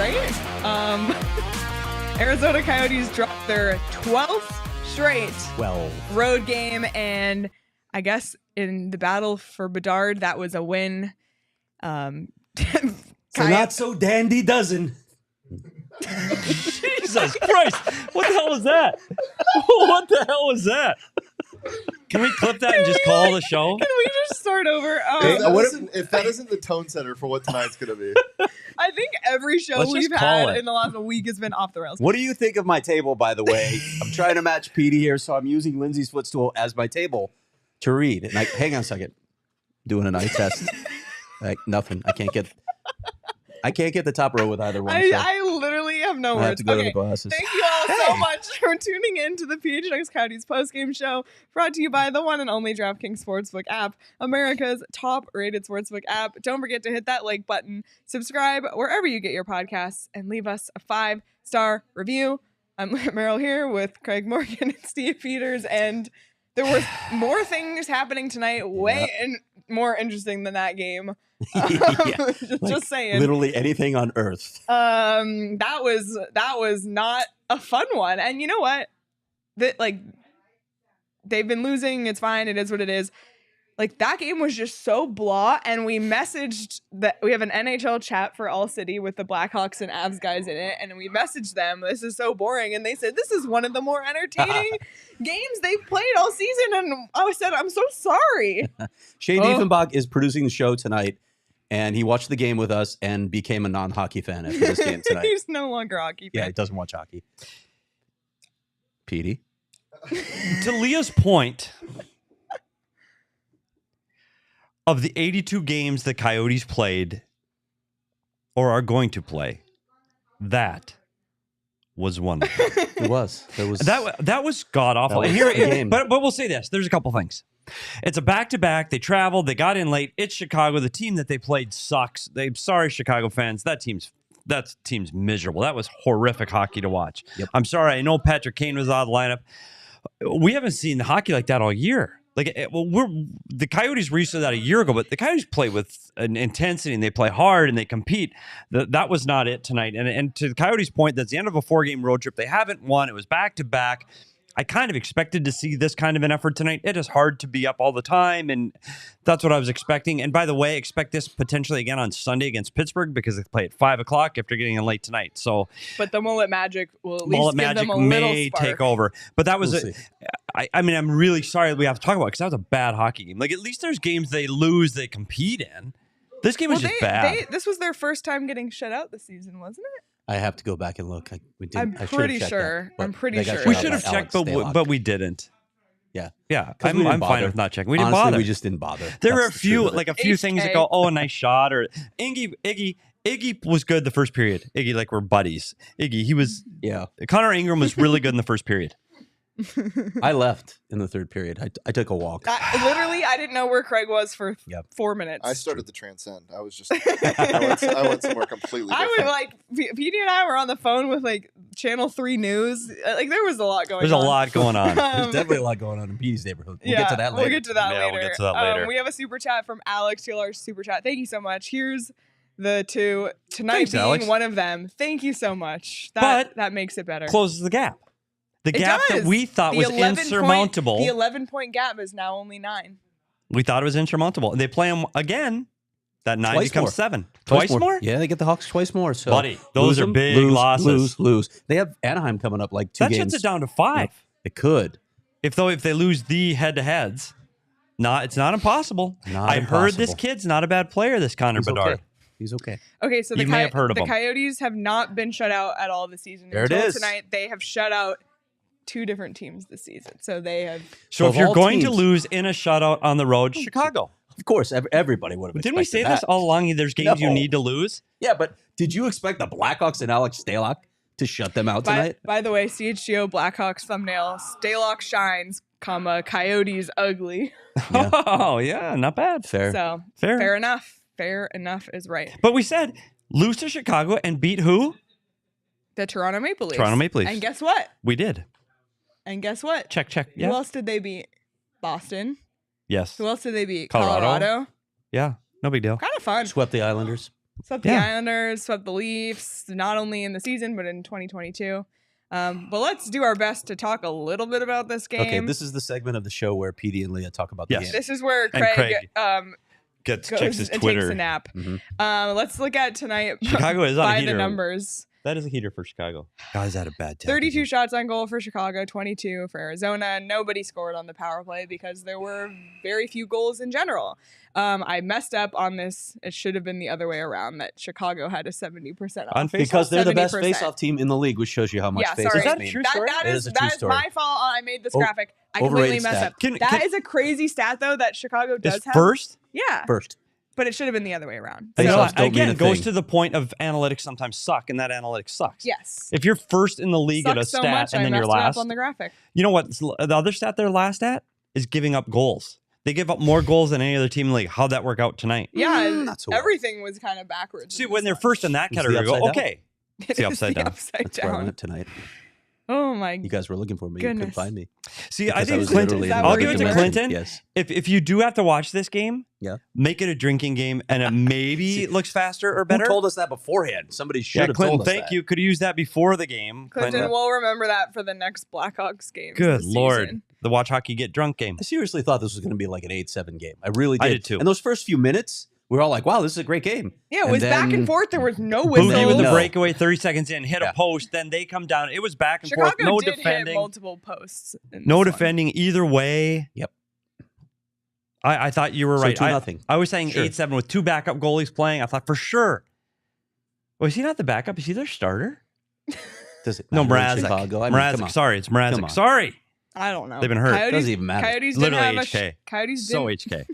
right? Arizona Coyotes dropped their 12th straight 12 road game, and I guess in the battle for Bedard, that was a win. So not so dandy dozen. Jesus Christ. What the hell was that? What the hell was that? Can we clip that and just call the show? Can we just start over? If that isn't the tone setter for what tonight's going to be. I think every show Let's we've just call had it. in the last week has been off the rails. What do you think of my table, by the way? I'm trying to match Petey here, so I'm using Lindsay's footstool as my table to read. And hang on a second. Doing an eye test. Nothing. I can't get the top row with either one. I literally have no words. I have to go to the glasses. Thank you all so much for tuning in to the PHNX Coyotes postgame show, brought to you by the one and only DraftKings Sportsbook app, America's top-rated sportsbook app. Don't forget to hit that like button, subscribe wherever you get your podcasts, and leave us a 5-star review. I'm Leah Merrill here with Craig Morgan and Steve Peters, and there were more things happening tonight, more interesting than that game. Just saying. Literally anything on earth. That was not a fun one. And you know what? They've been losing. It's fine. It is what it is. Like, that game was just so blah. And we messaged that we have an NHL chat for All City with the Blackhawks and Avs guys in it. And we messaged them, this is so boring. And they said, this is one of the more entertaining games they've played all season. And I said, I'm so sorry. Shane Diefenbach is producing the show tonight. And he watched the game with us and became a non-hockey fan after this game tonight. He's no longer a hockey fan. Yeah, he doesn't watch hockey. Petey? To Leah's point, of the 82 games the Coyotes played or are going to play, that was one of them. It was. That was god-awful. That was the game. But we'll say this. There's a couple things. It's a back-to-back. They traveled. They got in late. It's Chicago. The team that they played sucks. Sorry, Chicago fans. That team's miserable. That was horrific hockey to watch. Yep. I'm sorry. I know Patrick Kane was out of the lineup. We haven't seen hockey like that all year. The Coyotes were used to that a year ago, but the Coyotes play with an intensity and they play hard and they compete. That was not it tonight. And to the Coyotes' point, that's the end of a 4-game road trip. They haven't won. It was back-to-back. I kind of expected to see this kind of an effort tonight. It is hard to be up all the time, and that's what I was expecting. And by the way, expect this potentially again on Sunday against Pittsburgh because they play at 5 o'clock after getting in late tonight. So, but the Mullet Magic will at least give them a little may spark. take over. But that was I mean, I'm really sorry that we have to talk about it because that was a bad hockey game. Like, at least there's games they lose, they compete in. This game was just bad. This was their first time getting shut out this season, wasn't it? I have to go back and look. I'm pretty sure. We should have checked, but we didn't. Yeah. I'm fine with not checking. We didn't bother. We just didn't bother. There were a few things that go, oh, a nice shot, or Iggy was good the first period. Iggy, like, we're buddies. Iggy, he was. Yeah. Connor Ingram was really good in the first period. I left in the third period. I took a walk. I didn't know where Craig was for 4 minutes. I started to transcend. I was just, I went somewhere completely different. I was Petey and I were on the phone with Channel 3 News. There was a lot going on. There's a lot going on. There's definitely a lot going on in Petey's neighborhood. We'll get to that later. We'll get to that later. We'll get to that later. We have a super chat from Alex, TLR super chat. Thank you so much. Here's the two. Tonight Thanks, being Alex. one of them. Thank you so much. That makes it better. Closes the gap. The gap that we thought was insurmountable. The 11-point gap is now only 9. We thought it was insurmountable. They play them again. That 9 Twice becomes more. 7. Twice more? Yeah, they get the Hawks twice more. So, buddy, those are big losses. Lose. They have Anaheim coming up like 2 games. That shuts it down to 5. It could. If they lose the head-to-heads, it's not impossible. I've heard this kid's not a bad player, this Connor Bedard. Okay. He's okay. Okay, so you may have heard of the him. Coyotes have not been shut out at all this season. There Until it is. Tonight, they have shut out 2 different teams this season. So they have. So if you're going to lose in a shutout on the road, Chicago. Of course, everybody would have expected Didn't we say that. this all along? There's games you need to lose. Yeah, but did you expect the Blackhawks and Alex Stalock to shut them out tonight? By the way, CHGO Blackhawks thumbnail, Stalock shines, Coyotes ugly. Yeah. Oh, yeah, not bad. Fair. So Fair. fair enough. Fair enough is right. But we said lose to Chicago and beat who? The Toronto Maple Leafs. Toronto Maple Leafs. And guess what? We did. And guess what? Check. Who else did they beat? Boston. Yes. Who else did they beat? Colorado. Colorado. Yeah, no big deal. Kind of fun. Swept the Islanders. Swept the Islanders, swept the Leafs, not only in the season, but in 2022. But let's do our best to talk a little bit about this game. Okay, this is the segment of the show where Petey and Leah talk about the game. This is where Craig checks his and Twitter. takes a nap. Let's look at tonight. Chicago is on a by heater. the numbers. That is a heater for Chicago. Guys had a bad time. 32 shots on goal for Chicago, 22 for Arizona. Nobody scored on the power play because there were very few goals in general. I messed up on this. It should have been the other way around, that Chicago had a 70% on off. face-off. Because they're the best 70%. face-off team in the league, which shows you how much face-offs sorry. Is that a mean. true story? That It is is a true story. my fault. I made this graphic. I completely overrated messed stat. up. That is a crazy stat, though, that Chicago does Is have. first? Yeah. First. But it should have been the other way around. You know, Face-offs don't mean again, a it goes thing. to the point of analytics sometimes suck, and that analytics sucks. Yes. If you're first in the league at a Sucks so stat much, and then I you're messed it up last, on the graphic. you know what? The other stat they're last at is giving up goals. They give up more goals than any other team in the league. How'd that work out tonight? Yeah, not so well. everything was kind of backwards. See, in when this they're one. first in that It's the category, you go, upside down. okay. It's the upside down. Upside That's where I down. went tonight. Oh my You guys were looking for me. You Goodness. couldn't find me. See, I Because think was Clinton, literally Is that in I'll where give you it to were? Clinton. Yes. If you do have to watch this game, Yeah. make it a drinking game, and it maybe looks faster or better. Who told us that beforehand? Somebody should Yeah, have Clinton, told us thank that. you. Could have used that before the game. Clinton will remember that for the next Blackhawks game. Good this Lord. season. The watch hockey get drunk game. I seriously thought this was going to be like an 8-7 game. I really did. I did too. And those first few minutes, we were all like, wow, this is a great game. Yeah, it And was back then- and forth. There was no Boogie whistle. with the No. breakaway 30 seconds in, hit Yeah. a post, then they come down. It was back and Chicago forth. No did hit defending. multiple posts. in No this one. defending either way. Yep. I thought you were So right. 2-0. I was saying Sure. 8-7 with two backup goalies playing. I thought for sure. Was he not the backup? Is he their starter? Does it No, matter in Mrazek. Chicago? I mean, come Mrazek. on. Sorry, it's Come Mrazek. on. Sorry. I don't know. They've been hurt. Doesn't even matter. Coyotes didn't Literally have HK. Coyotes So didn't, HK.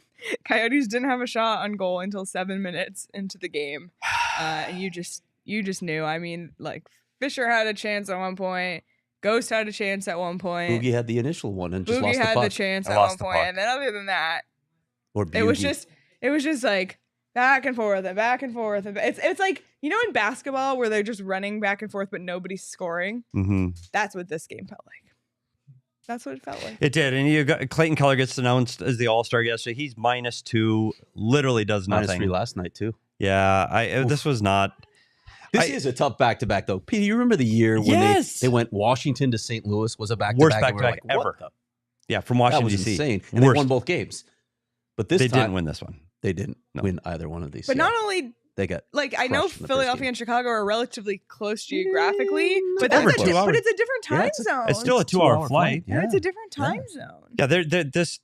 Coyotes didn't have a shot on goal until 7 minutes into the game, and you just knew. I mean, like Fisher had a chance at one point, Ghost had a chance at one point, Boogie had the initial one and just Boogie lost the had puck. the chance I at lost one the point, puck. and then other than that, Or it was Boogie. just like back and forth and back and forth. It's like, you know, in basketball where they're just running back and forth but nobody's scoring. Mm-hmm. That's what this game felt like. That's what it felt like. It did. And you got Clayton Keller gets announced as the All-Star yesterday. He's -2, literally does nothing. -3 last night, too. Yeah, this was not. This is a tough back-to-back, though. Peter, you remember the year when Yes. they went Washington to St. Louis was a back-to-back? Worst and we were back-to-back like, what ever. the- Yeah, from That Washington, was D.C. insane. And they Worst. won both games. But this They time, didn't win this one. they didn't No. win either one of these. But Yeah. not only, They got like, I know crushed in the first Philadelphia game. and Chicago are relatively close geographically, but over that's 2 hours. but it's a different Yeah, time it's a- zone. It's still a 2-hour flight. And it's a different time zone. Yeah,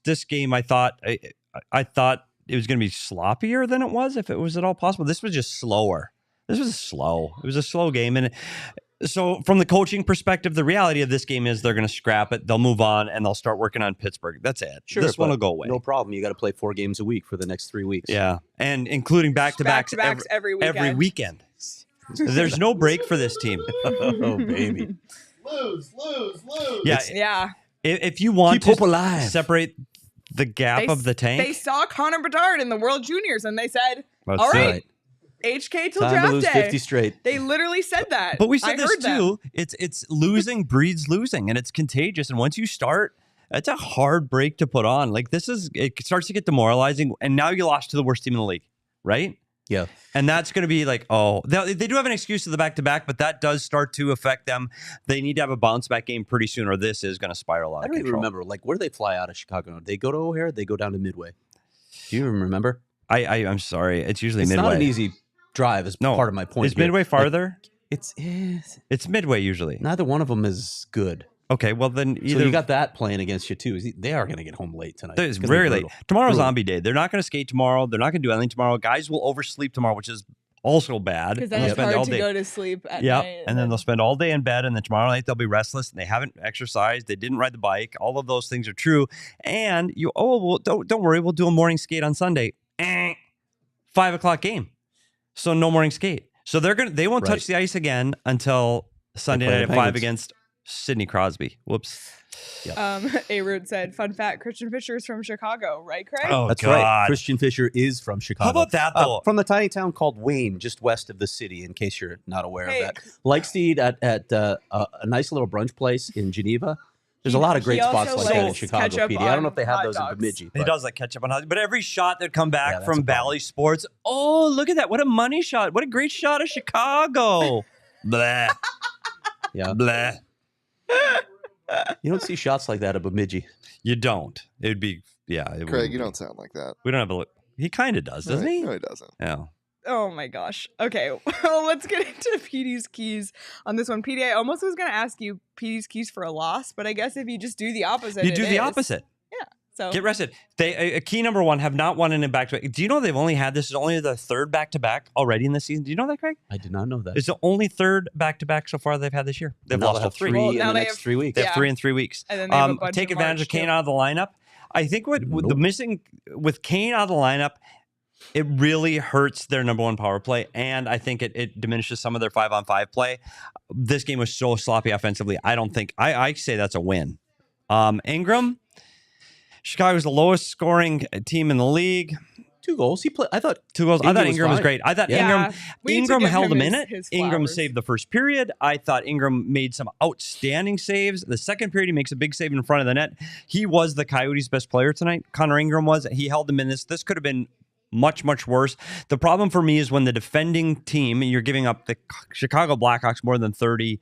this game, I thought it was going to be sloppier than it was, if it was at all possible. This was just slower. This was slow. It was a slow game, and so from the coaching perspective, the reality of this game is they're going to scrap it. They'll move on, and they'll start working on Pittsburgh. That's it. Sure, this one but will go away. No problem. You got to play 4 games a week for the next 3 weeks. Yeah, and including back-to-backs Back-to-backs every weekend. every weekend. There's no break for this team. Oh, baby. Lose. Yeah, Yeah. if you want Keep hope to alive. separate the gap of the tank, They saw Connor Bedard in the World Juniors and they said, Let's all do right, it. HK till Time to draft lose day. 50 straight. They literally said that. But we I said this heard them. too. It's losing breeds losing, and it's contagious. And once you start, it's a hard break to put on. Like it starts to get demoralizing. And now you lost to the worst team in the league, right? Yeah. And that's going to be like, oh, they do have an excuse to the back-to-back, but that does start to affect them. They need to have a bounce-back game pretty soon, or this is going to spiral out I of don't even control. remember. Like, where do they fly out of Chicago? They go to O'Hare? They go down to Midway? Do you even remember? I'm sorry. It's usually It's Midway. not an easy drive is No. part of my point. Is here. Midway Like, farther? it's It's Midway usually. neither one of them is good. Okay, well then either So you got that playing against you too. They are going to get home late tonight. It's gonna be very late. brutal. Tomorrow's Brutal. zombie day. They're not going to skate tomorrow. They're not going to do anything tomorrow. Guys will oversleep tomorrow, which is also bad. Because then They'll it's spend all hard to day- go to sleep at Yep. night. And then they'll spend all day in bed, and then tomorrow night they'll be restless, and they haven't exercised, they didn't ride the bike. All of those things are true. And don't worry, we'll do a morning skate on Sunday. 5 o'clock game, so no morning skate. So they won't touch the ice again until Sunday play night the at 5 Penguins. against Sidney Crosby. Whoops. A-Root said, fun fact, Christian Fisher is from Chicago, right, Craig? Oh, That's God. right. Christian Fisher is from Chicago. How about that, though? From the tiny town called Wayne, just west of the city, in case you're not aware Hey. of that. Likes to eat at a nice little brunch place in Geneva There's a lot of He great spots also like that in likes Chicago, ketchup PD. I don't know if they on have hot those in dogs. Bemidji. He but- does like ketchup on hot, but every shot that come back that's from a problem. Valley Sports, oh, look at that. What a money shot. What a great shot of Chicago. Blah. Yeah. Blah. You don't see shots like that at Bemidji. You don't. It would be, yeah. It Craig, wouldn't you be. don't sound like that. We don't have a look. He kind of does, doesn't he? No, he doesn't. Yeah. Oh my gosh. Okay, well, let's get into PD's keys on this one. PD, I almost was going to ask you PD's keys for a loss, but I guess if you just do the opposite, You it do the is. opposite. So Get rested. They key number one have not won in a back-to-back. Do you know they've only had this is only the third back-to-back already in the season? Do you know that, Craig? I did not know that. It's the only third back-to-back so far they've had this year. They've Now lost they'll all have three. three Well, in now the they next have- 3 weeks. They have Yeah. 3 in 3 weeks. And then they have a bunch Take in advantage March, of Kane too. out of the lineup. I think with the Nope. missing with Kane out of the lineup, it really hurts their number one power play, and I think it diminishes some of their 5-on-5 play. This game was so sloppy offensively. I don't think I say that's a win. Ingram, Chicago's the lowest scoring team in the league. 2 goals. He played. I thought 2 goals. I Ingram thought was Ingram was fine. great. I thought Yeah, we need to Ingram give held him him in it. his Ingram flowers. saved the first period. I thought Ingram made some outstanding saves. The second period, he makes a big save in front of the net. He was the Coyotes' best player tonight. Connor Ingram was. He held them in this. This could have been much, much worse. The problem for me is when the defending team, you're giving up the Chicago Blackhawks more than 30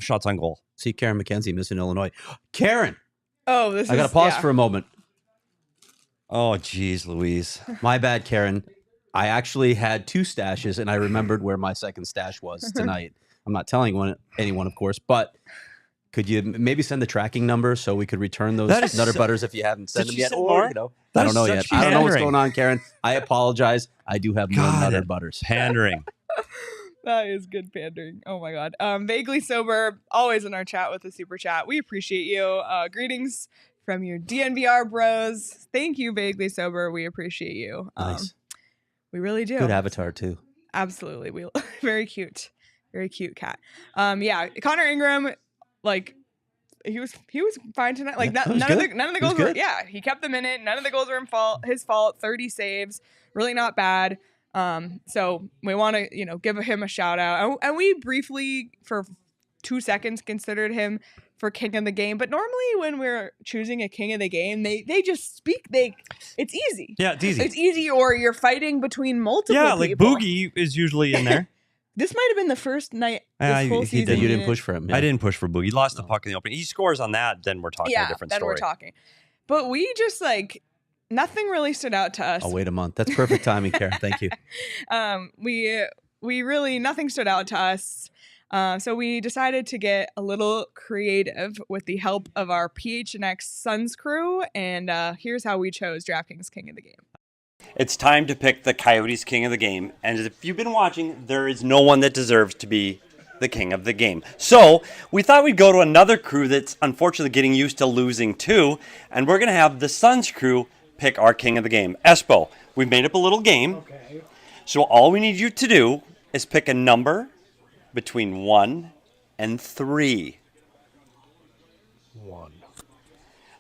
shots on goal. see Karen McKenzie missing Illinois. Karen, Oh, this I got to is pause yeah. for a moment. Oh, geez, Louise. My bad, Karen. I actually had 2 stashes, and I remembered where my second stash was tonight. I'm not telling anyone, of course, but could you maybe send the tracking number so we could return those That is Nutter so- Butters if you haven't sent Did them you yet? send Or, more? you know, That I don't is know such yet. I don't know what's pandering. going on, Karen. I apologize. I do have more Got Nutter it. Butters. Pandering. That is good pandering. Oh my god. Vaguely sober, always in our chat with a super chat. We appreciate you. Greetings from your DNVR bros. Thank you, Vaguely Sober. We appreciate you. Nice. We really do. Good avatar, too. Absolutely. We very cute. Very cute cat. Yeah, Connor Ingram, like he was fine tonight. Like Yeah, that was none of good. the He was goals were good. yeah, he kept them in it. None of the goals were his fault. 30 saves. Really not bad. So we want to, give him a shout out. And we briefly for 2 seconds considered him for king of the game. But normally when we're choosing a king of the game, they just speak. It's easy. Yeah, it's easy. It's easy, or you're fighting between multiple Yeah, like people. Boogie is usually in there. This might have been the first night Yeah, this whole he season. did. You didn't push for him. I didn't push for Boogie. He lost the puck in the opening. He scores on that, then we're talking a different then story. we're talking. But we just nothing really stood out to us. I'll wait a month. That's perfect timing, Karen. Thank you. We really nothing stood out to us. So we decided to get a little creative with the help of our PHNX Suns crew, and here's how we chose DraftKings King of the Game. It's time to pick the Coyotes king of the game. And if you've been watching, there is no one that deserves to be the king of the game. So we thought we'd go to another crew that's unfortunately getting used to losing too. And we're going to have the Suns crew pick our king of the game. Espo, we've made up a little game. Okay. So all we need you to do is pick a number between 1 and 3. 1.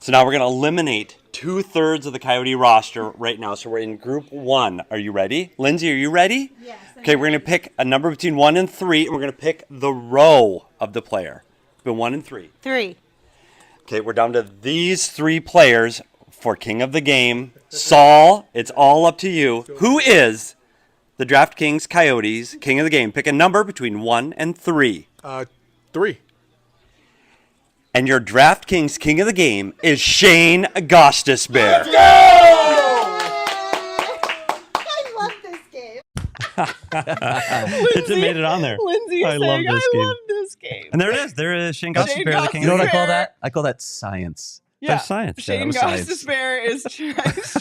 So now we're going to eliminate 2/3 of the Coyote roster right now. So we're in group 1. Are you ready? Lindsay, are you ready? Yes. Okay, we're going to pick a number between 1 and 3, and we're going to pick the row of the player. Between 1 and 3. 3. Okay, we're down to these 3 players for King of the Game. Saul, it's all up to you. Who is the DraftKings Coyotes King of the Game? Pick a number between 1 and 3. 3. And your DraftKings King of the Game is Shane Gostisbehere. I love this game. It made it on there. Lindsay I saying, love this game. love this game. And there it is. There is Shane Shane Gostisbehere, the King You know of what the I call Game. that? I call that science. That's science. Shane was science. Gostisbehere is DraftKings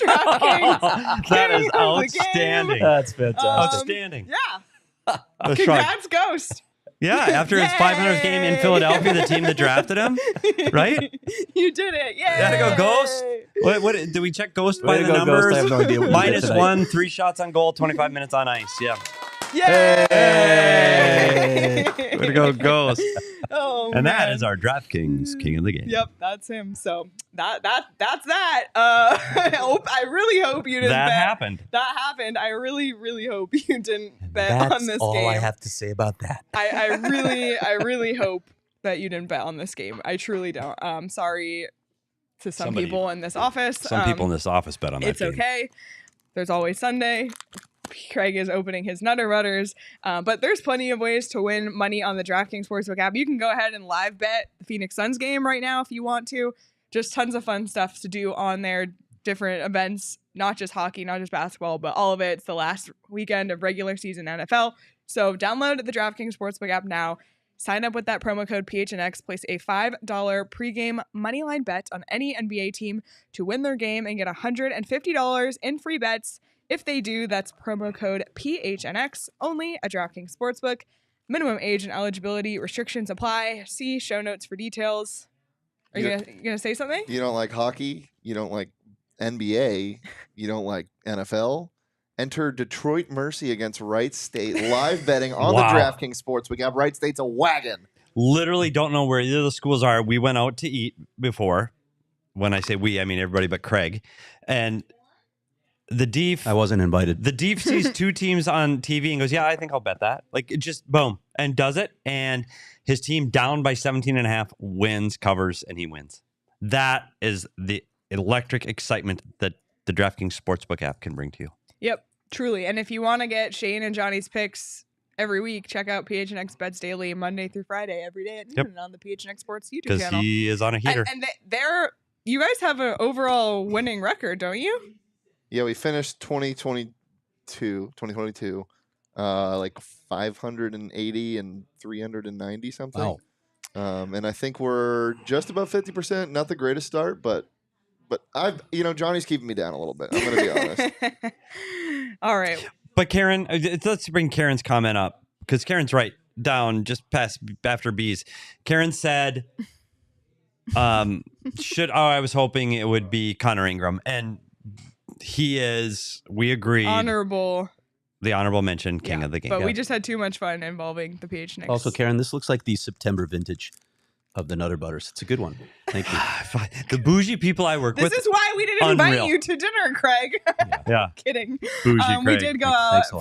That king is of the game. outstanding. That's fantastic. Outstanding. Yeah. That's right. Congrats, Ghost. Yeah, after his 500th game in Philadelphia, the team that drafted him, right? You did it. Yay. Gotta go Ghost. What did we check Ghost by Way to the go, numbers? Ghost. I have no idea what we did tonight. -1, 3 shots on goal, 25 minutes on ice. Yeah. Yay. Hey. Way to go, Ghost. Oh, And that man. is our DraftKings King of the Game. Yep, that's him. So that's that. I really hope you didn't That bet. happened. That happened. I really, really hope you didn't bet on this game. to say about that. I really hope that you didn't bet on this game. I truly don't. Sorry to some Somebody- people in this office. Some people in this office bet on that It's game. okay. There's always Sunday. Craig is opening his Nutter Rudders. But there's plenty of ways to win money on the DraftKings Sportsbook app. You can go ahead and live bet the Phoenix Suns game right now if you want to. Just tons of fun stuff to do on there. Different events, not just hockey, not just basketball, but all of it. It's the last weekend of regular season NFL. So download the DraftKings Sportsbook app now. Sign up with that promo code PHNX. Place a $5 pregame moneyline bet on any NBA team to win their game and get $150 in free bets. If they do, that's promo code PHNX only at DraftKings Sportsbook. Minimum age and eligibility restrictions apply. See show notes for details. Are you gonna say something? You don't like hockey? You don't like NBA? You don't like NFL? Enter Detroit Mercy against Wright State. Live betting on Wow. the DraftKings Sportsbook app. Wright State's a wagon. Literally don't know where either of the schools are. We went out to eat before. When I say we, I mean everybody but Craig. And the Deef, I wasn't invited. the Deef sees two teams on TV and goes, yeah, I think I'll bet that. Like, it just, boom, and does it. And his team down by 17.5 wins, covers, and he wins. That is the electric excitement that the DraftKings Sportsbook app can bring to you. Yep, truly. And if you want to get Shane and Johnny's picks every week, check out PHNX Bets Daily Monday through Friday every day at noon on the PHNX Sports YouTube Because channel. he is on a heater. And they're you guys have an overall winning record, don't you? Yeah, we finished 2022 like 580 and 390 something. Wow. And I think we're just about 50%. Not the greatest start, but Johnny's keeping me down a little bit. I'm going to be honest. All right. But Karen, let's bring Karen's comment up because Karen's right down just past after B's. Karen said, I was hoping it would be Connor Ingram. And he is, we agree, the honorable mention king of the game. But we just had too much fun involving the PHNX. Also, Karen, this looks like the September vintage of the Nutter Butters. It's a good one. Thank you. The bougie people I work with. This is why we didn't invite unreal. you to dinner, Craig. Yeah. Kidding. Bougie We Craig. did go Thanks out a lot,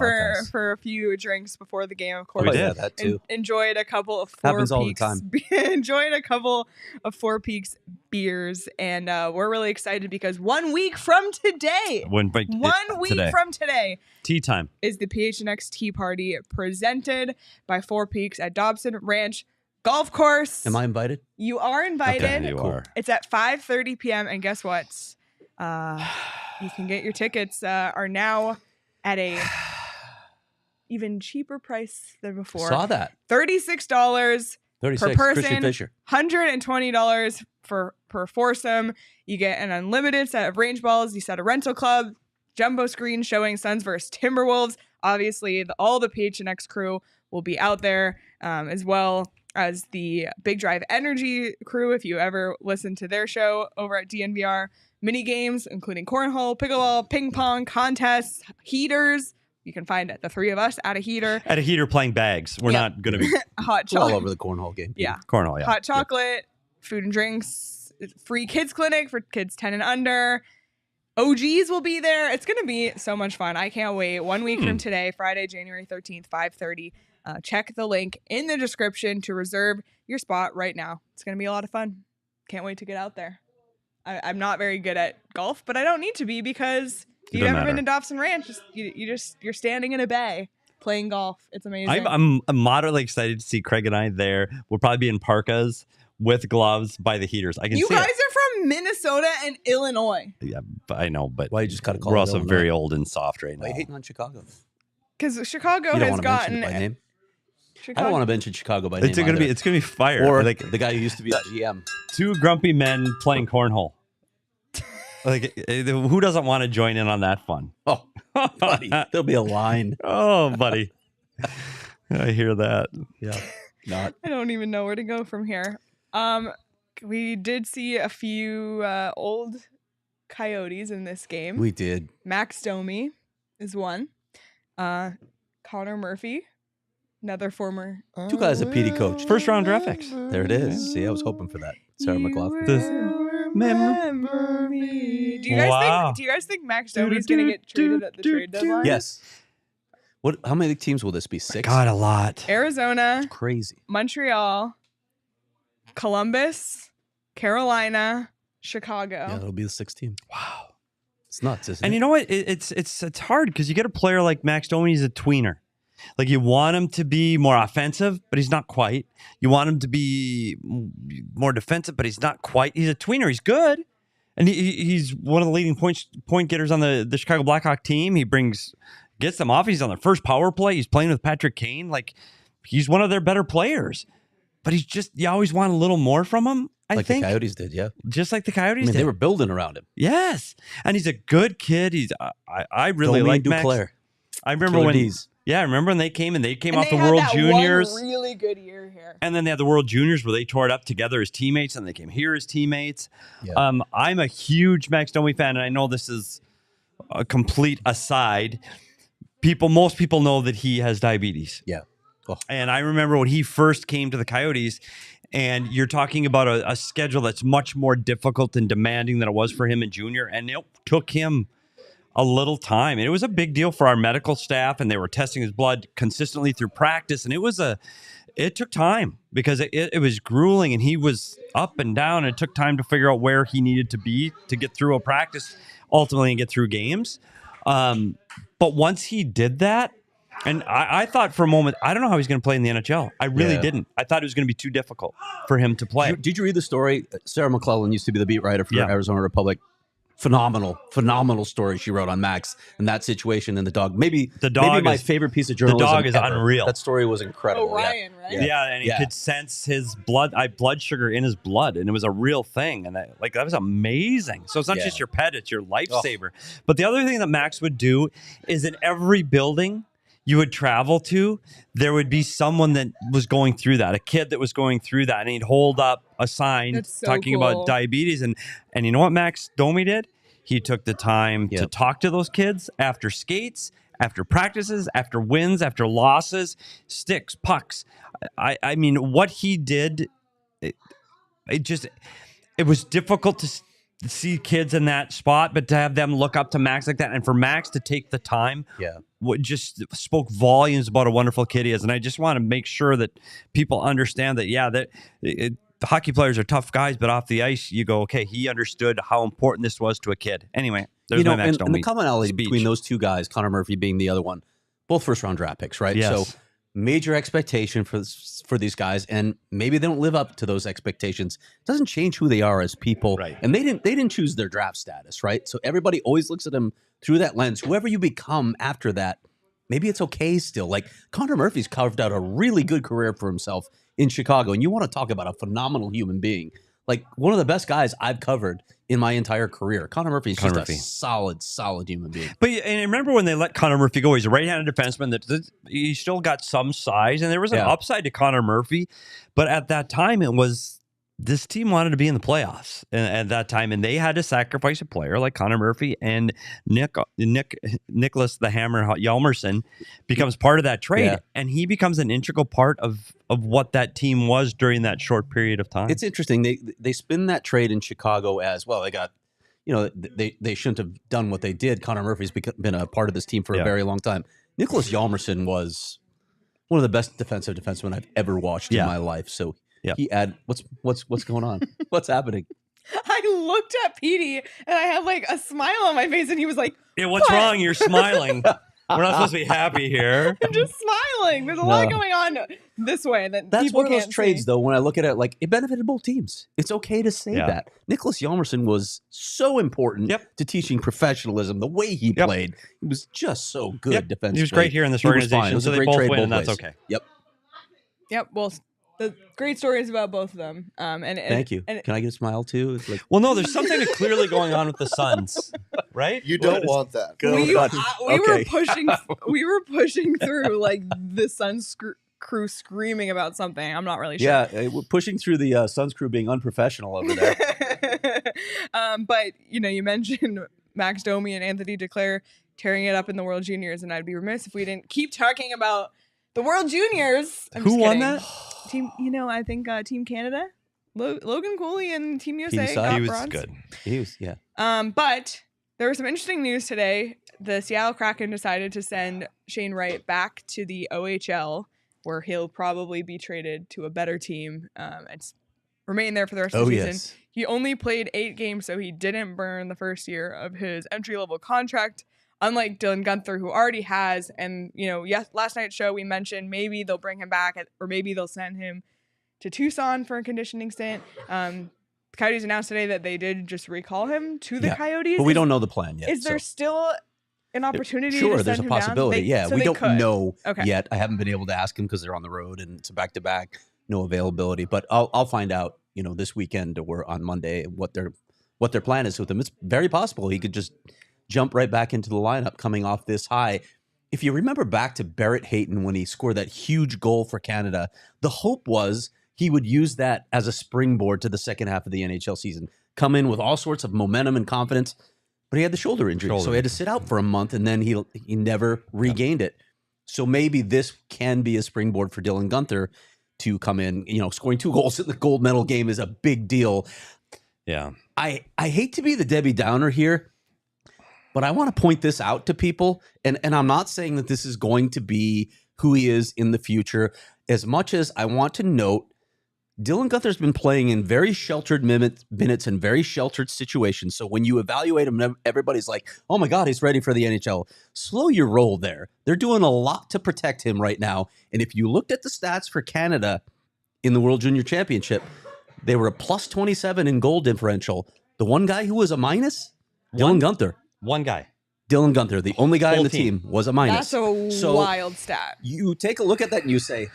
for guys. a few drinks before the game, of course. we did. Yeah, that too. Enjoyed a couple of Four Happens all the Peaks. time. Enjoyed a couple of Four Peaks beers, and we're really excited because 1 week from today, One week from today, tea time. is the PHNX Tee Party presented by Four Peaks at Dobson Ranch Golf Course. Am I invited? You are invited. Okay, you are. It's at 5:30 p.m. and guess what? You can get your tickets are now at a even cheaper price than before. Saw that. $36 36. person. Christian Fisher. $120 per foursome. You get an unlimited set of range balls. You set a rental club, jumbo screen showing Suns versus Timberwolves. Obviously, all the PHNX crew will be out there, as well as the Big Drive Energy crew. If you ever listen to their show over at DNVR, mini games including cornhole, pickleball, ping pong, contests, heaters. You can find the three of us at a heater. At a heater playing bags. We're Yeah. not going to be Hot It's all chocolate. over the cornhole game. Yeah. cornhole. Yeah. Hot chocolate, food and drinks, free kids clinic for kids 10 and under. OGs will be there. It's going to be so much fun. I can't wait. 1 week from today, Friday, January 13th, 5:30. Check the link in the description to reserve your spot right now. It's going to be a lot of fun. Can't wait to get out there. I'm not very good at golf, but I don't need to be because if It you've don't ever been to matter. Dobson Ranch, you're standing in a bay playing golf. It's amazing. I'm moderately excited to see Craig and I there. We'll probably be in parkas with gloves by the heaters. I can You see guys it. are from Minnesota and Illinois. Yeah, I know, but Why you just gotta call we're it also Illinois? very old and soft right Why are you now. hating on Chicago? Because Chicago You don't has want to mention gotten it by name. I Chicago. don't want to mention Chicago by name. It's gonna either. be fire. Or like the guy who used to be the GM. two grumpy men playing cornhole. Like who doesn't want to join in on that fun? Oh, buddy, there'll be a line. Oh, buddy. I hear that. Yeah, not. I don't even know where to go from here. We did see a few old Coyotes in this game. We did. Max Domi is one. Connor Murphy, another former. Two guys that Petey coached. First round draft picks. There it is. See, I was hoping for that. Sarah You McLaughlin. will remember me. Do you guys Wow. think? Do you guys think Max Domi is going to get traded at the trade deadline? Yes. What? How many teams will this be? 6? God, a lot. Arizona, Crazy. Montreal, Columbus, Carolina, Chicago. Yeah, it'll be the 6th team. Wow. It's nuts, isn't And it? you know what? It's hard because you get a player like Max Domi. He's a tweener. Like you want him to be more offensive, but he's not quite. You want him to be more defensive, but he's not quite. He's a tweener. He's good, and he's one of the leading point getters on the Chicago Blackhawk team. He gets them off. He's on their first power play. He's playing with Patrick Kane. Like he's one of their better players. But you always want a little more from him. I think the Coyotes did, yeah. just like the Coyotes. I mean, did. they were building around him. Yes, and he's a good kid. I really Domi like and Max. Duclair. I remember Killer when D's. Yeah, I remember when they came and And off they the had World that Juniors. one really good year here. And then they had the World Juniors where they tore it up together as teammates, and they came here as teammates. Yeah. I'm a huge Max Domi fan, and I know this is a complete aside. Most people know that he has diabetes. Yeah. Oh. And I remember when he first came to the Coyotes, and you're talking about a schedule that's much more difficult and demanding than it was for him in junior, and it took him a little time. And it was a big deal for our medical staff, and they were testing his blood consistently through practice, and it took time because it was grueling, and he was up and down, and it took time to figure out where he needed to be to get through a practice ultimately and get through games. But once he did that, and I thought for a moment, I don't know how he's going to play in the NHL. I really didn't. I thought it was going to be too difficult for him to play. Did you read the story? Sarah McClellan used to be the beat writer for Yeah. Arizona Republic. Phenomenal story she wrote on Max and that situation and the dog. Maybe my favorite piece of journalism. The dog is ever. unreal. That story was incredible. Oh, Ryan, right? Yeah, and he could sense his blood sugar in his blood, and it was a real thing, and that was amazing. So it's not just your pet; it's your lifesaver. But the other thing that Max would do is in every building you would travel to, there would be someone that was going through that, a kid that was going through that, and he'd hold up a sign That's so talking cool. about diabetes, and you know what Max Domi did? He took the time to talk to those kids after skates, after practices, after wins, after losses, sticks, pucks. I mean, what he did, it was difficult to see kids in that spot, but to have them look up to Max like that, and for Max to take the time, just spoke volumes about a wonderful kid he is. And I just want to make sure that people understand that, the hockey players are tough guys, but off the ice, you go, okay, he understood how important this was to a kid. Anyway, there's my Max Domi and the commonality speech between those two guys, Connor Murphy being the other one, both first-round draft picks, right? Yes. So major expectation for these guys, and maybe they don't live up to those expectations. It doesn't change who they are as people, Right. And they didn't choose their draft status, right? So everybody always looks at them through that lens. Whoever you become after that, maybe it's okay still. Like Connor Murphy's carved out a really good career for himself in Chicago, and you want to talk about a phenomenal human being. Like one of the best guys I've covered in my entire career. Connor Murphy is just a solid human being. But and remember when they let Connor Murphy go, he's a right-handed defenseman that he still got some size, and there was an upside to Connor Murphy. But at that time, it was this team wanted to be in the playoffs at that time, and they had to sacrifice a player like Connor Murphy, and Nicholas the Hammer Hjalmarsson becomes part of that trade, and he becomes an integral part of what that team was during that short period of time. It's interesting. They spin that trade in Chicago as well. They got, they shouldn't have done what they did. Connor Murphy's been a part of this team for a very long time. Nicholas Hjalmarsson was one of the best defensive defensemen I've ever watched in my life. So he had what's going on? What's happening? I looked at Petey and I had like a smile on my face, and he was like, Yeah, what's "What?" wrong? You're smiling. We're not supposed to be happy here. I'm just smiling. There's a lot going on this way that That's people one of those can't trades, see. though. When I look at it, like it benefited both teams. It's okay to say that. Nicholas Hjalmarsson was so important to teaching professionalism. The way he played, he was just so good defensively. He was great here in this He was fine. organization, It was so a they great both trade win, and both that's ways. okay. Yep. Well, the great stories about both of them. And Thank you. And Can I get a smile too? It's like, Well, no, there's something clearly going on with the Suns, right? You don't want that. we were pushing through like the Suns crew screaming about something. I'm not really sure. yeah, we're pushing through the Suns crew being unprofessional over there. But you mentioned Max Domi and Anthony Duclair tearing it up in the World Juniors, and I'd be remiss if we didn't keep talking about the World Juniors. Who won that? Team, I think Team Canada, Logan Cooley and Team USA. Side. got He was bronze. good. He was, But there was some interesting news today. The Seattle Kraken decided to send Shane Wright back to the OHL, where he'll probably be traded to a better team. It's remain there for the rest of the season. Yes. He only played 8 games, so he didn't burn the first year of his entry-level contract, unlike Dylan Guenther, who already has. And, last night's show we mentioned maybe they'll bring him back or maybe they'll send him to Tucson for a conditioning stint. The Coyotes announced today that they did just recall him to the Coyotes. But we don't know the plan yet. Is there still an opportunity Sure, to there's a send him possibility. down? We don't could. know Okay. yet. I haven't been able to ask him because they're on the road and it's a back-to-back, no availability. But I'll find out, this weekend or on Monday what their plan is with him. It's very possible he could just jump right back into the lineup coming off this high. If you remember back to Barrett Hayton when he scored that huge goal for Canada, the hope was he would use that as a springboard to the second half of the NHL season, come in with all sorts of momentum and confidence. But he had the shoulder injury, so he had to sit out for a month, and then he never regained it. So maybe this can be a springboard for Dylan Guenther to come in. Scoring 2 goals in the gold medal game is a big deal. Yeah. I hate to be the Debbie Downer here, but I want to point this out to people, and I'm not saying that this is going to be who he is in the future, as much as I want to note Dylan Guenther's been playing in very sheltered minutes and very sheltered situations. So when you evaluate him, everybody's like, oh my God, he's ready for the NHL. Slow your roll there. They're doing a lot to protect him right now. And if you looked at the stats for Canada in the World Junior Championship, they were a plus 27 in goal differential. The one guy who was a minus, Dylan Guenther. One guy. Dylan Guenther, the only guy Whole on the team. team, was a minus. That's a wild stat. You take a look at that and you say,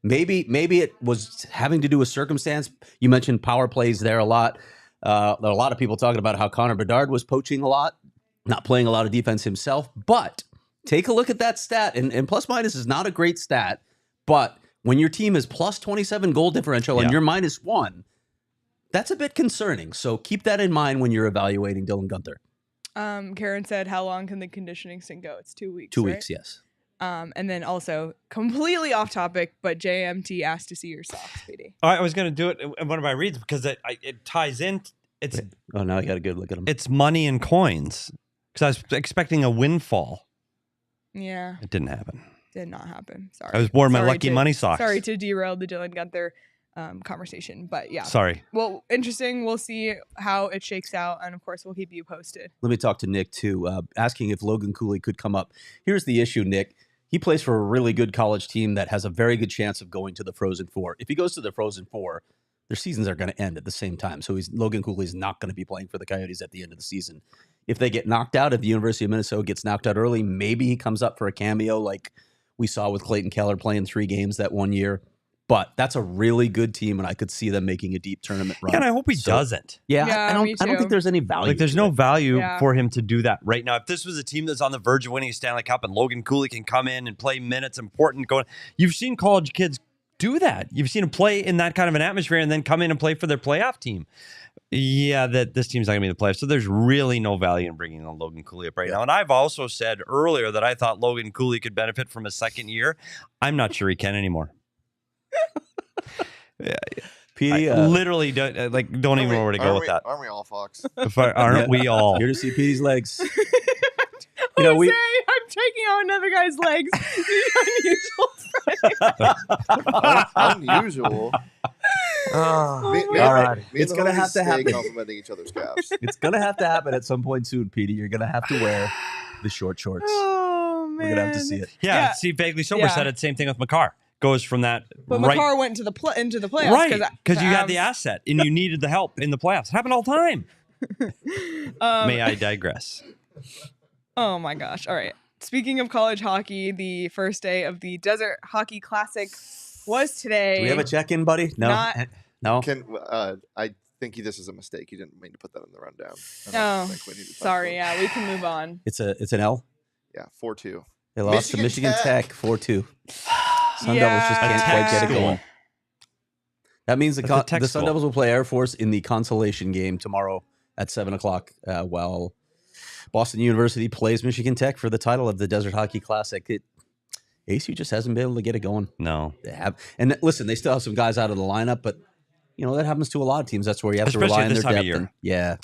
maybe it was having to do with circumstance. You mentioned power plays there a lot. There are a lot of people talking about how Connor Bedard was poaching a lot, not playing a lot of defense himself. But take a look at that stat. And plus minus is not a great stat. But when your team is plus 27 goal differential and you're minus 1, that's a bit concerning. So keep that in mind when you're evaluating Dylan Guenther. Karen said, how long can the conditioning stint go? It's 2 weeks. 2 right? weeks, yes. And then also completely off topic, but JMT asked to see your socks, Petey. I was going to do it in one of my reads because it ties in. It's Oh, now you got a good look at him. it's money and coins because I was expecting a windfall. Yeah, It didn't happen. did not happen. Sorry. I was wearing my Sorry lucky money socks. Sorry to derail the Dylan Guenther conversation, but yeah. Sorry. Well, interesting. We'll see how it shakes out, and of course, we'll keep you posted. Let me talk to Nick, too, asking if Logan Cooley could come up. Here's the issue, Nick. He plays for a really good college team that has a very good chance of going to the Frozen Four. If he goes to the Frozen Four, their seasons are going to end at the same time. So Logan Cooley's not going to be playing for the Coyotes at the end of the season. If they get knocked out, if the University of Minnesota gets knocked out early, maybe he comes up for a cameo like we saw with Clayton Keller playing 3 games that one year. But that's a really good team, and I could see them making a deep tournament run. And I hope he doesn't. Yeah, Yeah, I don't me too. think there's any value. Like, there's to no it. value Yeah. for him to do that right now. If this was a team that's on the verge of winning a Stanley Cup and Logan Cooley can come in and play minutes, important going. You've seen college kids do that. You've seen them play in that kind of an atmosphere and then come in and play for their playoff team. Yeah, that this team's not going to be the playoffs. So there's really no value in bringing on Logan Cooley up right now. And I've also said earlier that I thought Logan Cooley could benefit from a second year. I'm not sure he can anymore. Petey, I literally don't even know where to go with that. Aren't we all, Fox? Aren't we all? Here to see Petey's legs. Jose, I'm taking out another guy's legs. Unusual. All right. It's going to have to happen. Complimenting each other's calves. It's going to have to happen at some point soon, Petey. You're going to have to wear the short shorts. Oh man, We're going to have to see it. Yeah, Steve Bagley Sober Yeah. said it. Same thing with Makar. Goes from that But right, McCarr went into the playoffs, right, because you had the asset and you needed the help in the playoffs. It happened all the time. May I digress? Oh my gosh! All right. Speaking of college hockey, the first day of the Desert Hockey Classic was today. Do we have a check-in, buddy? No. No. I think this is a mistake. You didn't mean to put that in the rundown. Oh, sorry. Yeah, we can move on. It's an L. Yeah, 4-2. They lost to Michigan Tech 4-2. Sun Yeah. Devils just can't quite get it School. going. That means That's a tech the Sun school. Devils will play Air Force in the consolation game tomorrow at 7:00, while Boston University plays Michigan Tech for the title of the Desert Hockey Classic. ASU just hasn't been able to get it going. No. They have, and listen, they still have some guys out of the lineup, but that happens to a lot of teams. That's where you have to Especially rely at on this their time of depth. year. And, yeah.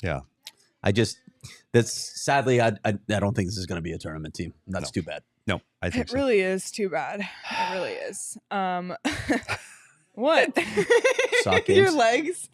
Sadly, I don't think this is going to be a tournament team. That's too bad. No, I think It so. really is too bad. It really is. What? Sock Your games. legs.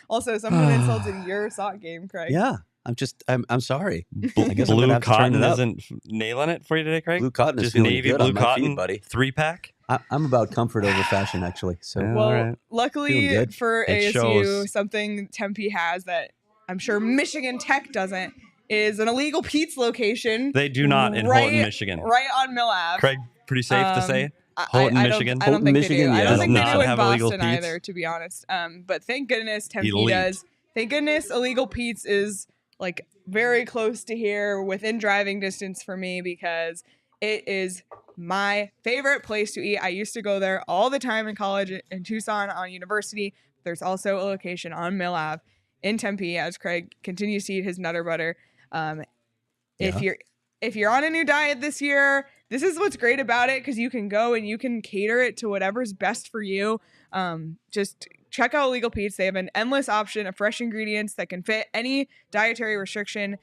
Also, someone insulted your sock game, Craig. Yeah, I'm sorry. I guess I'm Blue gonna have to turn cotton it up. isn't nailing it for you today, Craig? Blue cotton is Just feeling navy good blue on my cotton, feet, buddy. 3-pack. I'm about comfort over fashion, actually. So Yeah. Well, All right. luckily Feeling good. for It ASU, shows. something Tempe has that I'm sure Michigan Tech doesn't is an illegal Pete's location. They do not in right, Houghton, Michigan. Right on Mill Ave. Craig, pretty safe to say? Houghton, I Michigan? Don't, I don't Houghton, think Michigan, they do. I yeah. don't Does think they not do in have illegal Boston Pete's? either, to be honest. But thank goodness Tempe Elite. does. Thank goodness illegal Pete's is like very close to here, within driving distance for me, because it is my favorite place to eat. I used to go there all the time in college in Tucson on University. There's also a location on Mill Ave in Tempe as Craig continues to eat his Nutter Butter. If you're on a new diet this year, this is what's great about it, because you can go and you can cater it to whatever's best for you. Just check out Legal Pete's. They have an endless option of fresh ingredients that can fit any dietary restriction.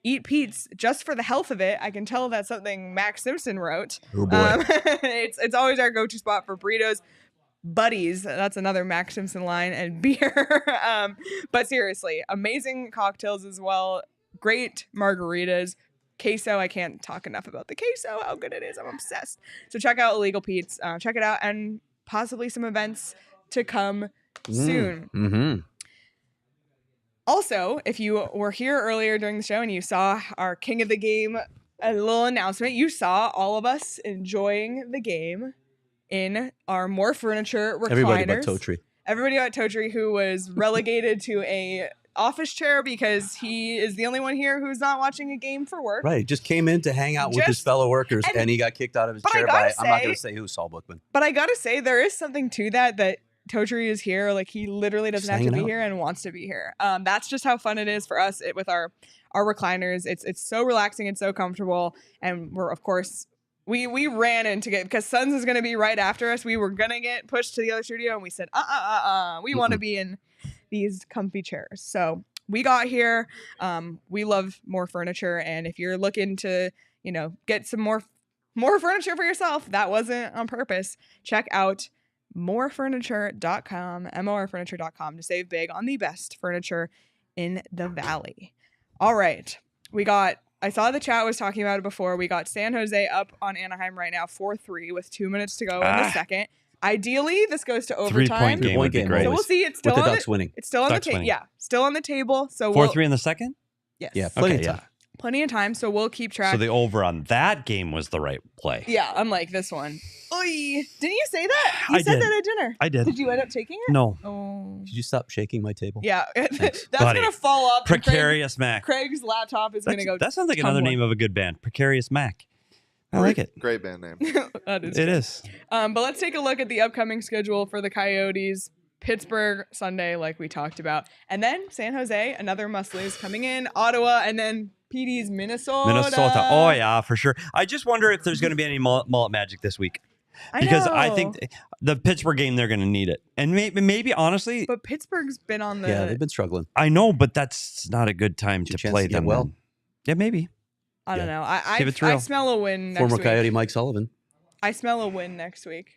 Eat Pete's just for the health of it. I can tell that's something Max Simpson wrote. Oh, boy. It's always our go-to spot for burritos. Buddies, that's another Max Simpson line, and beer. But seriously, amazing cocktails as well. Great margaritas. Queso, I can't talk enough about the queso, how good it is. I'm obsessed. So check out Illegal Pete's. Check it out, and possibly some events to come soon. Mm-hmm. Also, if you were here earlier during the show and you saw our King of the Game, a little announcement, you saw all of us enjoying the game in our More Furniture recliners. Everybody but Totri. Everybody but Totri, who was relegated to a office chair because he is the only one here who's not watching a game for work. Right, just came in to hang out with his Just- fellow workers, and- and he got kicked out of his but I chair gotta by, I'm not say- going to say who, Saul Bookman. But I gotta say, there is something to that Totri is here. Like, he literally doesn't Just have to hanging be out. here and wants to be here. That's just how fun it is for us with our recliners. It's so relaxing and so comfortable. And we're, of course, we ran in to get, because Suns is going to be right after us. We were going to get pushed to the other studio, and we said, we want to be in these comfy chairs. So we got here. We love More Furniture. And if you're looking to, get some more furniture for yourself, that wasn't on purpose. Check out morefurniture.com, morfurniture.com, to save big on the best furniture in the valley. All right. I saw the chat was talking about it before. We got San Jose up on Anaheim right now, 4-3 with 2 minutes to go in the second. Ideally, this goes to overtime. 3-point game would be game, great. So we'll see. It's still With the on Ducks winning. It's still on Ducks the table. winning. Yeah, still on the table. So 4-3 in the second? Yes. Yeah, plenty Okay, of time. Plenty of time. So we'll keep track. So the over on that game was the right play. Yeah, unlike this one. Oy. Didn't you say that? You I said did. that at dinner. I did. Did you end up taking it? No. Oh. Could you stop shaking my table? Yeah. Thanks. That's Buddy. going to fall off. and Precarious Mac. Craig's laptop is going to go. That sounds like another tumbling. name of a good band. Precarious Mac. I like it. Great band name. That is It is. But let's take a look at the upcoming schedule for the Coyotes. Pittsburgh Sunday, like we talked about. And then San Jose, another must-lose coming in. Ottawa, and then PD's Minnesota. Oh, yeah, for sure. I just wonder if there's going to be any mullet magic this week. Because I think the Pittsburgh game, they're going to need it. And maybe honestly, But Pittsburgh's been on the... Yeah, they've been struggling. I know, but that's not a good time It's a to chance play to get them well. then. Yeah, maybe. I don't know. I See if it's I real. smell a win next Former week. Coyote Mike Sullivan. I smell a win next week.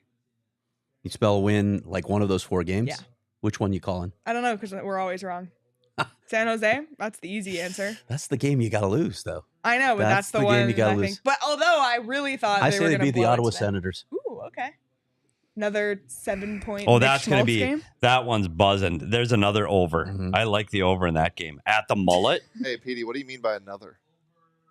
You spell a win like one of those 4 games? Yeah. Which one you calling? I don't know, because we're always wrong. San Jose, that's the easy answer. That's the game you got to lose, though. I know, but that's the the one game you gotta I lose. think. But although I really thought I they say were they going to beat the blow it Ottawa to them. Senators. Ooh, okay. Another 7-point. Oh, that's going to be, game. that one's buzzing. There's another over. Mhm. I like the over in that game. At the mullet? Hey, Petey, what do you mean by another?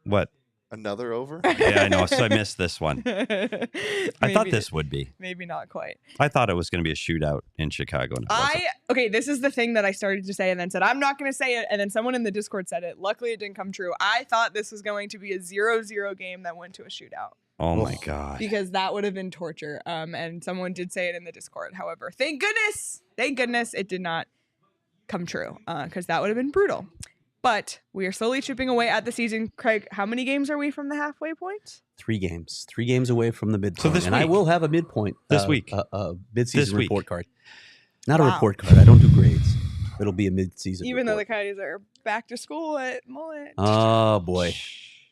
What? Another over? Yeah, I know. So I missed this one. I thought this would be. Maybe not quite. I thought it was going to be a shootout in Chicago. And it wasn't. Okay, this is the thing that I started to say and then said, I'm not going to say it. And then someone in the Discord said it. Luckily, it didn't come true. I thought this was going to be a 0-0 game that went to a shootout, Oh my Ugh. God. because that would have been torture. And someone did say it in the Discord. However, thank goodness it did not come true, because that would have been brutal. But we are slowly chipping away at the season. Craig, how many games are we from the halfway point? 3 games. 3 games away from the midpoint. So this and I week. will have a midpoint. This week. Mid-season This week. report card. Not a Wow. report card. I don't do grades. It'll be a mid-season Even though the report. Coyotes are back to school at Mullet. Oh, boy.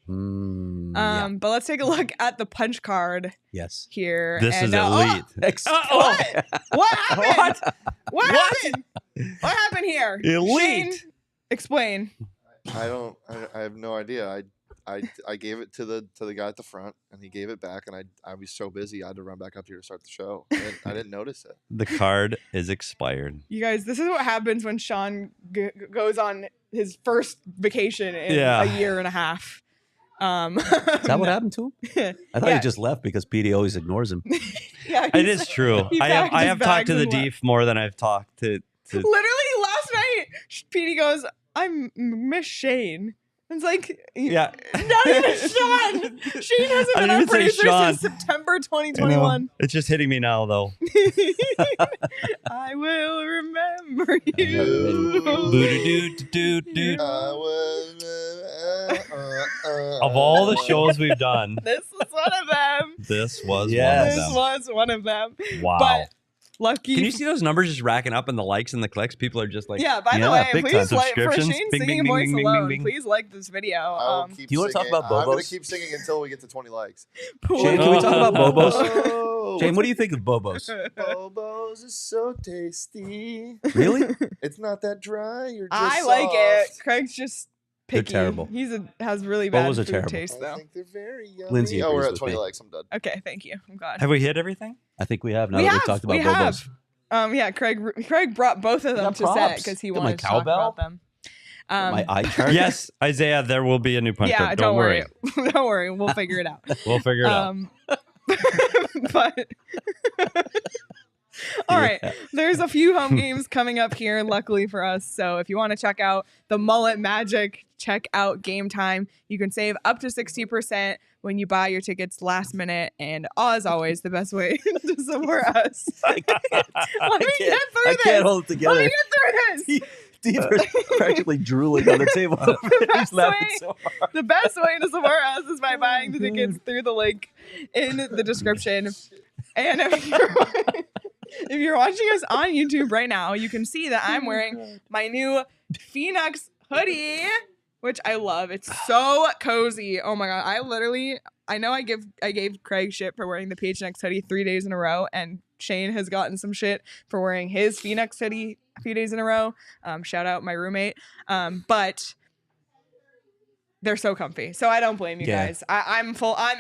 Yeah. But let's take a look at the punch card Yes. here. This and, is elite. What? What happened? What happened? What happened here? Elite. Shane, explain. I have no idea. I gave it to the guy at the front, and he gave it back, and I was so busy I had to run back up here to start the show. I didn't notice it. The card is expired. You guys, this is what happens when Sean goes on his first vacation in Yeah. a year and a half. Is that what happened to him? I thought Yeah. he just left because Petey always ignores him. Yeah, It is true. he I packed his have talked bags to the and left. Deef more than I've talked to Literally last night, Petey goes, "I miss Shane." It's like, Yeah. not even Sean. Shane hasn't I been didn't our even say producer Sean. since September 2021. It's just hitting me now, though. I will remember you. Boo-doo-doo-doo-doo. I was, Of all the shows we've done, This was one of them. this was Yes. This one of was one of them. them. Wow. But lucky. Can you see those numbers just racking up and the likes and the clicks? People are just like, Yeah, by the Yeah, way, big time. please like for Subscriptions. Shane's Bing, singing bing, voice bing, bing, alone, bing, bing. please like this video. I'll keep Do you wanna talk singing. about I'm gonna Bobos? keep singing until we get to 20 likes. Shane, can we talk about Bobos? Oh, Shane, what do you think of Bobos? Bobos is so tasty. Really? It's not that dry. You're just I like it. soft. Craig's just They're picky. terrible. Has really bad Bobos are food terrible. taste I though. think they're very yummy. Lindsay Oh, we're agrees at with 20 me. likes. I'm done. Okay, thank you. I'm glad. have we hit everything? I think we have now that we've talked about we Bobos. have. Yeah, Craig brought both of them got to set props. because he Got my wanted to talk cowbell. about them. My eye chart? Yes, Isaiah, there will be a new punch Yeah, card. don't worry. Don't worry. We'll figure it out. We'll figure it out. But all right, Yeah. there's a few home games coming up here, luckily for us. So if you want to check out the Mullet Magic, check out Game Time. You can save up to 60% when you buy your tickets last minute. And as always, the best way to support us. I can't, Let me get through I this. can't hold it Let together. me get through this. Steve's practically drooling on the table. He's best laughing way- so hard. The best way to support us is by buying the tickets through the link in the description. And if you're watching us on YouTube right now, you can see that I'm wearing my new PHNX hoodie, which I love. It's so cozy. Oh my god! I know I gave Craig shit for wearing the PHNX hoodie 3 days in a row, and Shane has gotten some shit for wearing his PHNX hoodie a few days in a row. Shout out my roommate. But they're so comfy. So I don't blame you Yeah. guys. I'm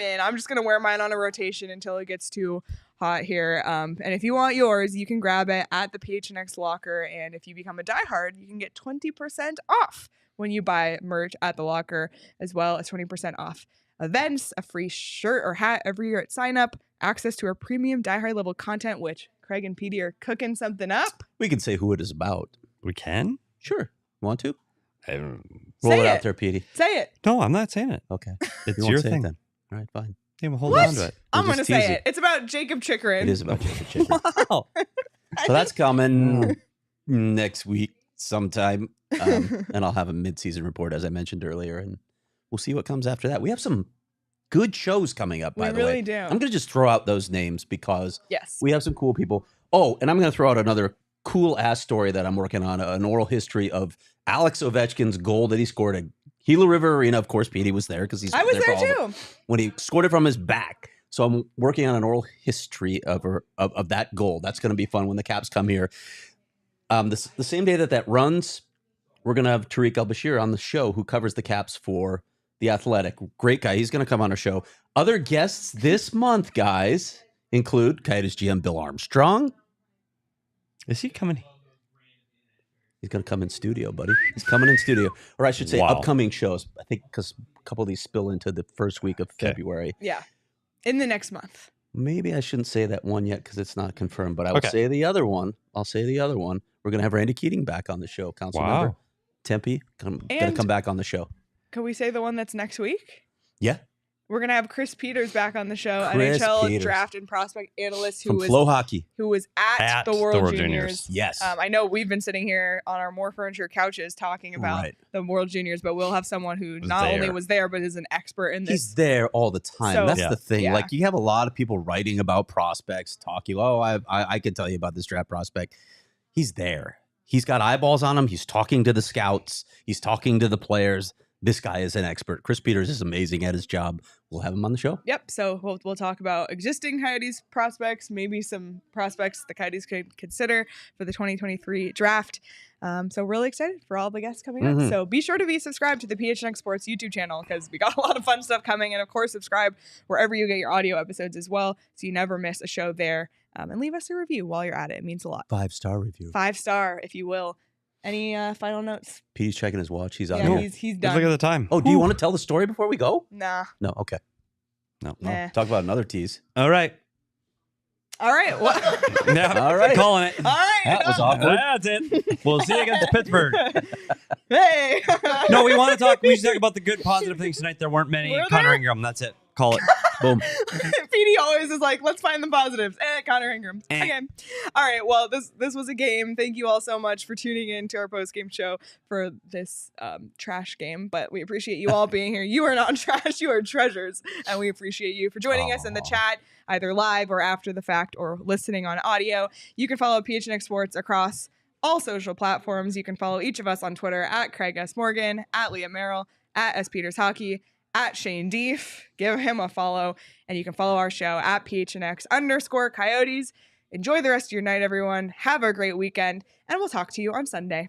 in. I'm just gonna wear mine on a rotation until it gets too hot here. And if you want yours, you can grab it at the PHNX locker. And if you become a diehard, you can get 20% off when you buy merch at the locker, as well as 20% off events, a free shirt or hat every year at sign up, access to our premium diehard level content, which Craig and Petey are cooking something up. We can say who it is about. We can? Sure. Want to? I- Roll Say it out it. there, Petey. Say it. No, I'm not saying it. Okay. It's You won't your say it thing. then. All right, fine. Yeah, we'll hold What? on to it. I'm We'll gonna just say tease it. It's about Jacob Chikrin. It is about Jacob Chipper. Wow. So that's coming next week sometime. And I'll have a mid-season report, as I mentioned earlier, and we'll see what comes after that. We have some good shows coming up, We by the really way. do. I'm going to just throw out those names because Yes. we have some cool people. Oh, and I'm going to throw out another cool-ass story that I'm working on, an oral history of Alex Ovechkin's goal that he scored at Gila River Arena. Of course, Petey was there because he's I was for there all of it. too. When he scored it from his back. So I'm working on an oral history of that goal. That's going to be fun when the Caps come here. The same day that runs, we're going to have Tariq El-Bashir on the show, who covers the Caps for The Athletic. Great guy. He's going to come on our show. Other guests this month, guys, include Coyotes GM Bill Armstrong. Is he coming? He's going to come in studio, buddy. He's coming in studio. Or I should say Wow. upcoming shows. I think because a couple of these spill into the first week of Okay. February. Yeah. In the next month. Maybe I shouldn't say that one yet because it's not confirmed, but I will Okay. say the other one. I'll say the other one. We're going to have Randy Keating back on the show, council member. Wow. Tempe, going to And- come back on the show. Can we say the one that's next week? Yeah. We're gonna have Chris Peters back on the show, Chris NHL Peters. draft and prospect analyst From Flow Hockey. who was at the World Juniors. Yes. I know we've been sitting here on our More Furniture couches talking about Right. the World Juniors, but we'll have someone who Was not only there. was there, but is an expert in He's this. there all the time. So- That's Yeah. the thing. Yeah. Like you have a lot of people writing about prospects, talking, I can tell you about this draft prospect. He's there. He's got eyeballs on him. He's talking to the scouts. He's talking to the players. this guy is an expert. Chris Peters is amazing at his job. We'll have him on the show. Yep. So we'll talk about existing Coyotes prospects, maybe some prospects the Coyotes could consider for the 2023 draft. So really excited for all the guests coming up. So be sure to be subscribed to the PHNX Sports YouTube channel because we got a lot of fun stuff coming. And of course, subscribe wherever you get your audio episodes as well, so you never miss a show there. And leave us a review while you're at it. It means a lot. 5-star review. 5-star, if you will. Any final notes? Petey's checking his watch. He's out Yeah, here. he's Let's done. look at the time. Oh, do you want to tell the story before we go? Nah. No. Okay. No. Nah. Talk about another tease. All right. All right. Well, Yeah. All right. Calling it. all right. That was awkward. That's it. We'll see you against Pittsburgh. Hey. No, we want to talk. We should talk about the good, positive things tonight. There weren't many. Were Connor there? Ingram. That's it. Call it. Boom. Petey always is like, let's find the positives. Connor Ingram. Okay. All right. Well, this was a game. Thank you all so much for tuning in to our post-game show for this trash game. But we appreciate you all being here. You are not trash. You are treasures. And we appreciate you for joining us in the chat, either live or after the fact or listening on audio. You can follow PHNX Sports across all social platforms. You can follow each of us on Twitter at Craig S. Morgan, at Leah Merrill, at S. Peters Hockey, at Shane Deef. Give him a follow. And you can follow our show at PHNX_Coyotes. Enjoy the rest of your night, everyone. Have a great weekend. And we'll talk to you on Sunday.